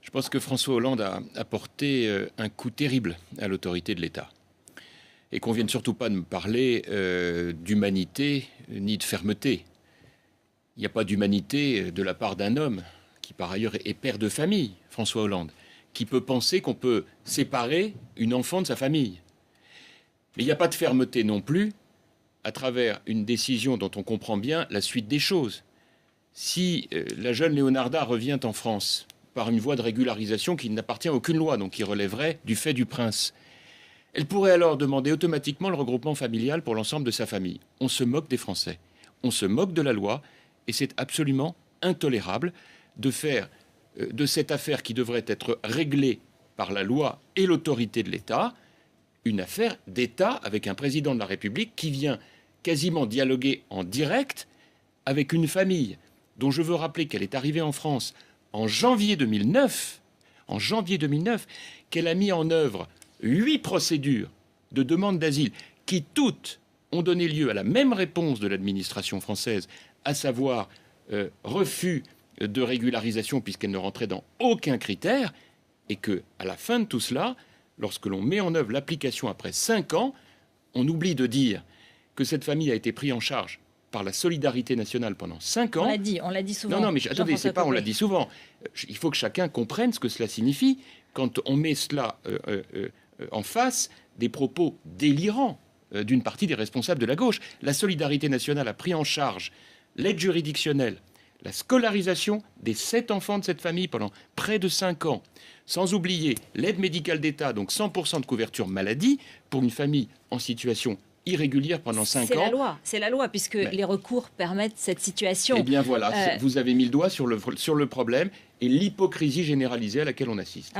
Je pense que François Hollande a porté un coup terrible à l'autorité de l'État. Et qu'on ne vienne surtout pas de me parler d'humanité ni de fermeté. Il n'y a pas d'humanité de la part d'un homme, qui par ailleurs est père de famille, François Hollande, qui peut penser qu'on peut séparer une enfant de sa famille. Mais il n'y a pas de fermeté non plus à travers une décision dont on comprend bien la suite des choses. Si la jeune Leonarda revient en France par une voie de régularisation qui n'appartient à aucune loi, donc qui relèverait du fait du prince, elle pourrait alors demander automatiquement le regroupement familial pour l'ensemble de sa famille. On se moque des Français, on se moque de la loi, et c'est absolument intolérable de faire de cette affaire qui devrait être réglée par la loi et l'autorité de l'État, une affaire d'État avec un président de la République qui vient quasiment dialoguer en direct avec une famille dont je veux rappeler qu'elle est arrivée en France en janvier 2009, qu'elle a mis en œuvre 8 procédures de demande d'asile qui toutes ont donné lieu à la même réponse de l'administration française, à savoir refus de régularisation puisqu'elle ne rentrait dans aucun critère, et que, à la fin de tout cela, lorsque l'on met en œuvre l'application après 5 ans, on oublie de dire que cette famille a été prise en charge par la solidarité nationale pendant 5 ans. On l'a dit souvent. Non, mais attendez, c'est pas on l'a dit souvent. Il faut que chacun comprenne ce que cela signifie quand on met cela en face des propos délirants d'une partie des responsables de la gauche. La solidarité nationale a pris en charge l'aide juridictionnelle, la scolarisation des 7 enfants de cette famille pendant près de 5 ans, sans oublier l'aide médicale d'État, donc 100% de couverture maladie, pour une famille en situation irrégulière pendant 5 ans. C'est la loi, puisque les recours permettent cette situation. Eh bien voilà, vous avez mis le doigt sur le problème et l'hypocrisie généralisée à laquelle on assiste.